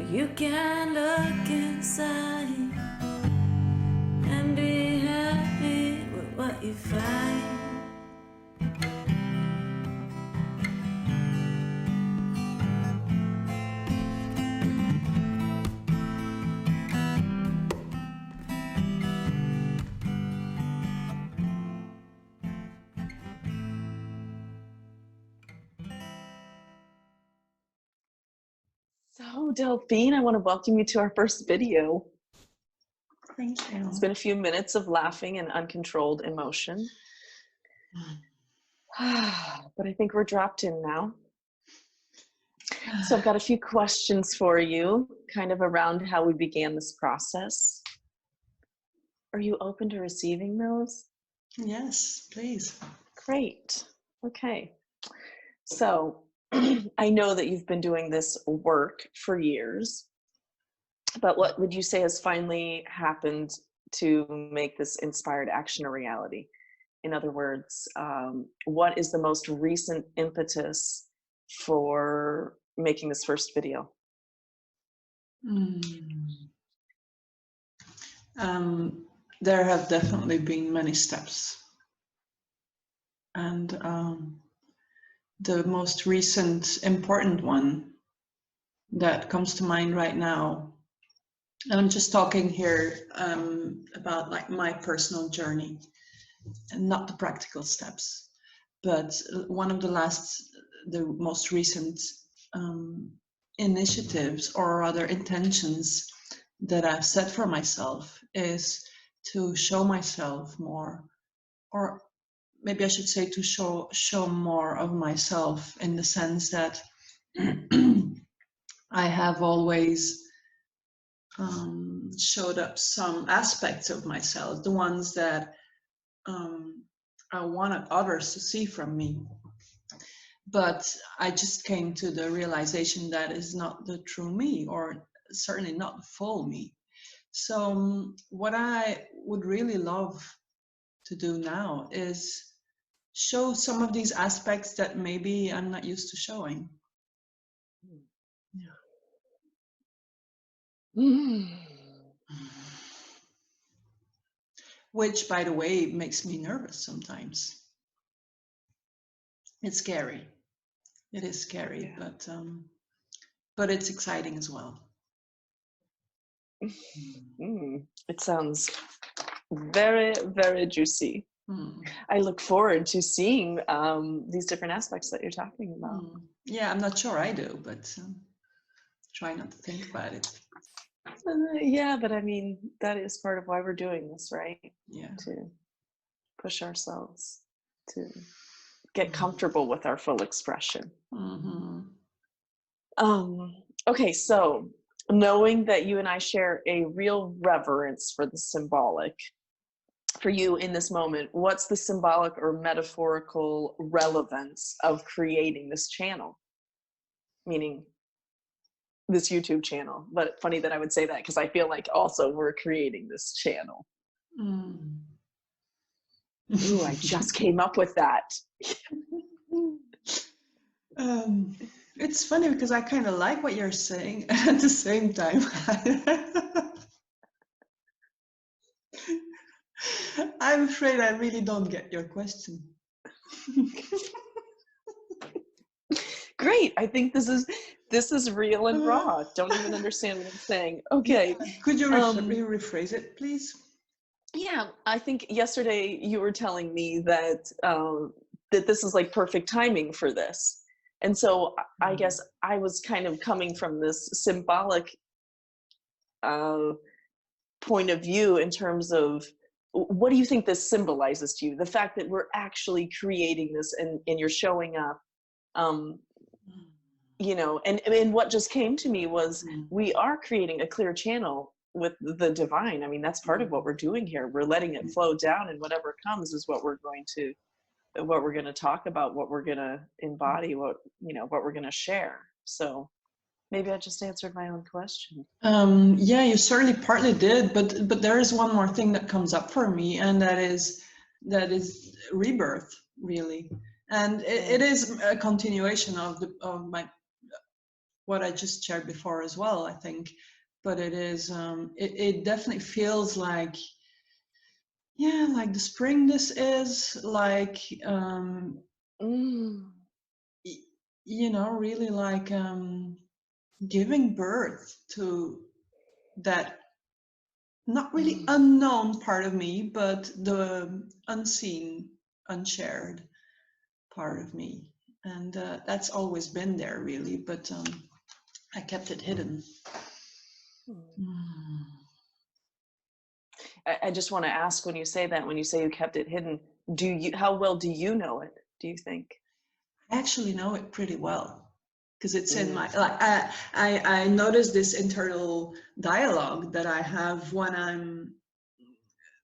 You can look inside and be happy with what you find. So, Delphine, I want to welcome you to our first video. Thank you. It's been a few minutes of laughing and uncontrolled emotion. But I think we're dropped in now. So I've got a few questions for you, kind of around how we began this process. Are you open to receiving those? Yes, please. Great. Okay. So I know that you've been doing this work for years, but what would you say has finally happened to make this inspired action a reality? In other words, what is the most recent impetus for making this first video? There have definitely been many steps. And the most recent important one that comes to mind right now, and I'm just talking here about like my personal journey and not the practical steps, but one of the most recent initiatives, or rather intentions, that I've set for myself is to show myself more, or maybe I should say to show more of myself, in the sense that I have always showed up some aspects of myself, the ones that I wanted others to see from me. But I just came to the realization that is not the true me, or certainly not the full me. So what I would really love to do now is show some of these aspects that maybe I'm not used to showing. Mm. Which, by the way, makes me nervous sometimes. It's scary. It is scary, Yeah. but it's exciting as well. It sounds very, very juicy. I look forward to seeing these different aspects that you're talking about. Yeah, I'm not sure I do, but try not to think about it. Yeah, but I mean, that is part of why we're doing this, right? Yeah. To push ourselves to get comfortable with our full expression. Okay, so knowing that you and I share a real reverence for the symbolic, for you in this moment, what's the symbolic or metaphorical relevance of creating this channel? Meaning this YouTube channel. But funny that I would say that, because I feel like also we're creating this channel. Ooh, I just came up with that. It's funny because I kind of like what you're saying, and at the same time, I'm afraid I really don't get your question. Great. I think this is real and raw. Don't even understand what I'm saying. Okay. Yeah. Could you rephrase it, please? Yeah, I think yesterday you were telling me that that this is like perfect timing for this. And so I guess I was kind of coming from this symbolic point of view in terms of, what do you think this symbolizes to you? The fact that we're actually creating this and you're showing up, you know, and what just came to me was we are creating a clear channel with the divine. I mean, that's part of what we're doing here. We're letting it flow down, and whatever comes is what we're going to talk about, what we're going to embody, what we're going to share. So maybe I just answered my own question. Yeah, you certainly partly did, but there is one more thing that comes up for me, and that is rebirth, really. And it is a continuation of my what I just shared before as well, I think. But it is, it definitely feels like, yeah, like the spring this is, like, you know, really like giving birth to that not really unknown part of me, but the unseen, unshared part of me. And that's always been there, really, but I kept it hidden. I just want to ask, when you say that, when you say you kept it hidden, how well do you know it, do you think? I actually know it pretty well, because it's in my, like, I notice this internal dialogue that I have when I'm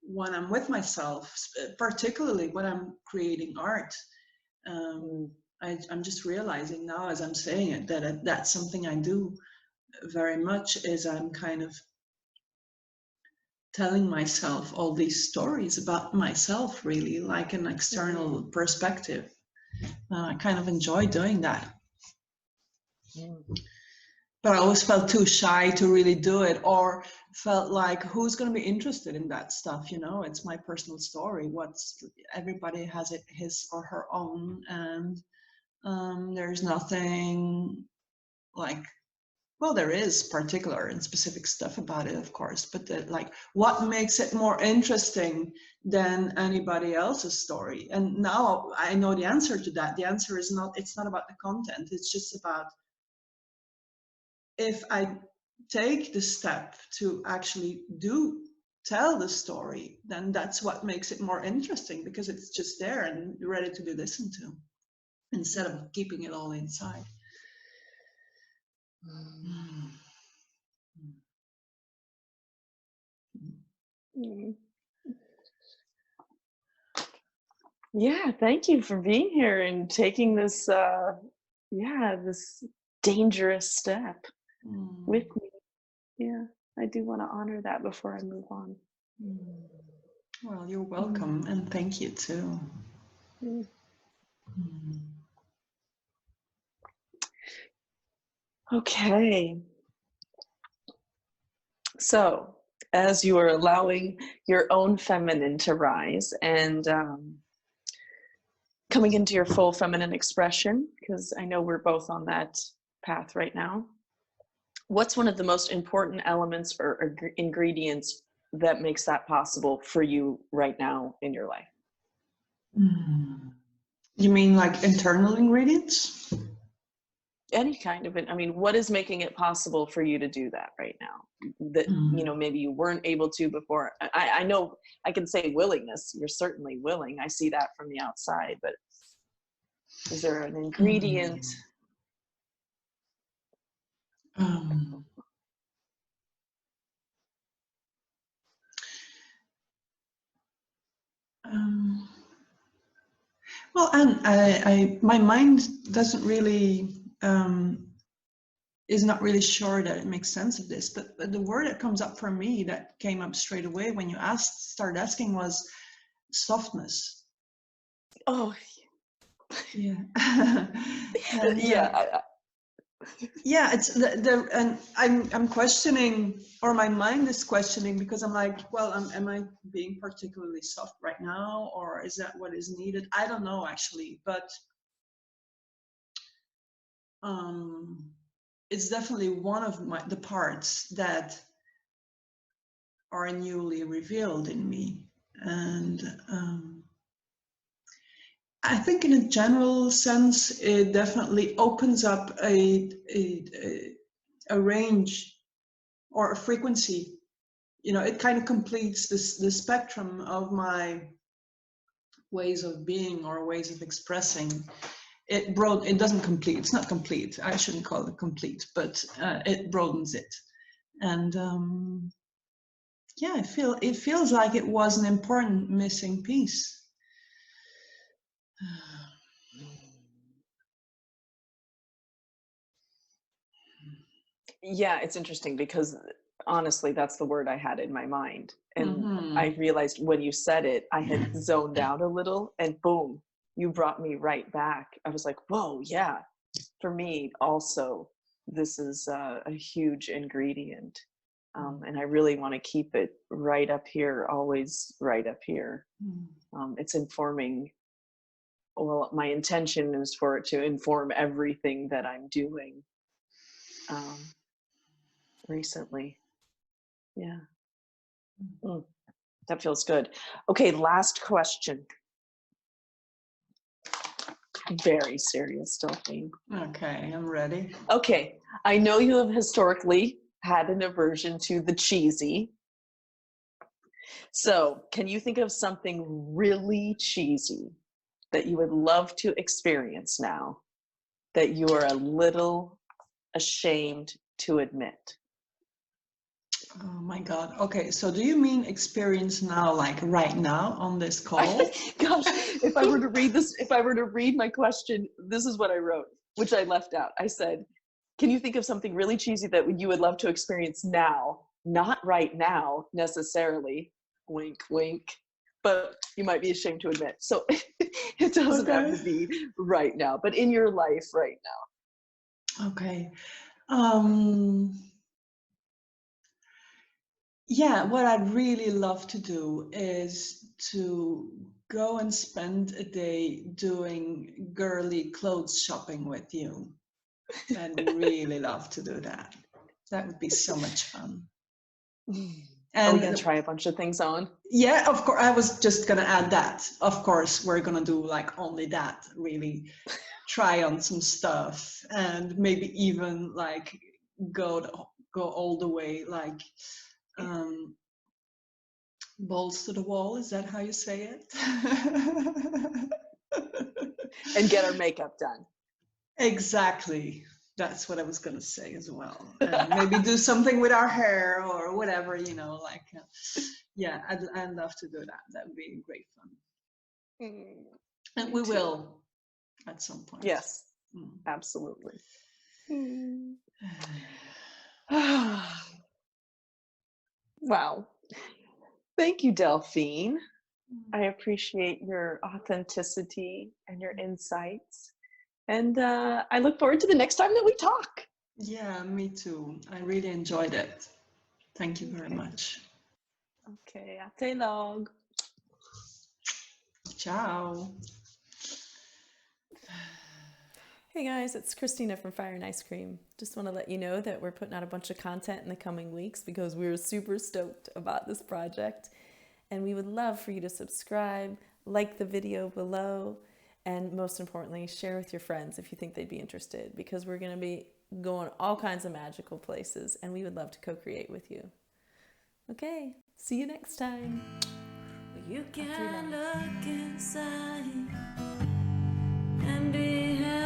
with myself, particularly when I'm creating art. I'm just realizing now, as I'm saying it, that that's something I do very much, is I'm kind of telling myself all these stories about myself, really, like an external perspective. I kind of enjoy doing that. But I always felt too shy to really do it, or felt like, who's going to be interested in that stuff? You know, it's my personal story. Everybody has it his or her own, and there's nothing like, well, there is particular and specific stuff about it, of course, but like, what makes it more interesting than anybody else's story? And now I know the answer to that. The answer is not, it's not about the content. It's just about, if I take the step to actually tell the story, then that's what makes it more interesting, because it's just there and ready to be listened to, instead of keeping it all inside. Yeah, thank you for being here and taking this this dangerous step with me. Yeah, I do want to honor that before I move on. Well, you're welcome, and thank you too. Okay. So, as you are allowing your own feminine to rise and coming into your full feminine expression, because I know we're both on that path right now, what's one of the most important elements or ingredients that makes that possible for you right now in your life? You mean like internal ingredients? Any kind of it. I mean, what is making it possible for you to do that right now that you know, maybe you weren't able to before? I know I can say willingness. You're certainly willing. I see that from the outside, but is there an ingredient? Well, and my mind doesn't really is not really sure that it makes sense of this, but the word that comes up for me, that came up straight away when you started asking, was softness. Oh, yeah. and, yeah. Yeah, it's and I'm questioning, or my mind is questioning, because I'm like, well, am I being particularly soft right now, or is that what is needed? I don't know, actually, but it's definitely one of the parts that are newly revealed in me, and I think in a general sense, it definitely opens up a range or a frequency. You know, it kind of completes the spectrum of my ways of being or ways of expressing. It doesn't complete. It's not complete. I shouldn't call it complete, but it broadens it. And yeah, it feels like it was an important missing piece. Yeah, it's interesting because honestly, that's the word I had in my mind. And I realized when you said it, I had zoned out a little, and boom, you brought me right back. I was like, whoa, yeah. For me also, this is a huge ingredient. And I really want to keep it right up here, always right up here. It's informing, well, my intention is for it to inform everything that I'm doing recently. Yeah. That feels good. Okay, last question. Very serious, Delphine. Okay, I'm ready. Okay, I know you have historically had an aversion to the cheesy. So, can you think of something really cheesy that you would love to experience now that you are a little ashamed to admit? Oh my God. Okay, so do you mean experience now, like right now on this call? Gosh, if I were to read this, if I were to read my question, this is what I wrote, which I left out. I said, can you think of something really cheesy that you would love to experience now? Not right now necessarily, wink, wink, but you might be ashamed to admit. So it doesn't have to be right now, but in your life right now. Okay. Yeah, what I'd really love to do is to go and spend a day doing girly clothes shopping with you. I'd really love to do that. That would be so much fun. Are we going to try a bunch of things on? Yeah, of course. I was just going to add that. Of course, we're going to do like only that, really try on some stuff and maybe even like go all the way, like balls to the wall. Is that how you say it? And get our makeup done. Exactly. That's what I was going to say as well. And maybe do something with our hair or whatever, you know, like, yeah, I'd love to do that. That would be great fun. And we will at some point. Yes, absolutely. Wow. Thank you, Delphine. I appreciate your authenticity and your insights. And I look forward to the next time that we talk. Yeah, me too. I really enjoyed it. Thank you very much. Okay, até logo. Ciao. Hey guys, it's Christina from Fire and Ice Cream. Just want to let you know that we're putting out a bunch of content in the coming weeks because we're super stoked about this project. And we would love for you to subscribe, like the video below, and most importantly, share with your friends if you think they'd be interested, because we're going to be going all kinds of magical places and we would love to co-create with you. Okay, see you next time. You can look inside and be happy.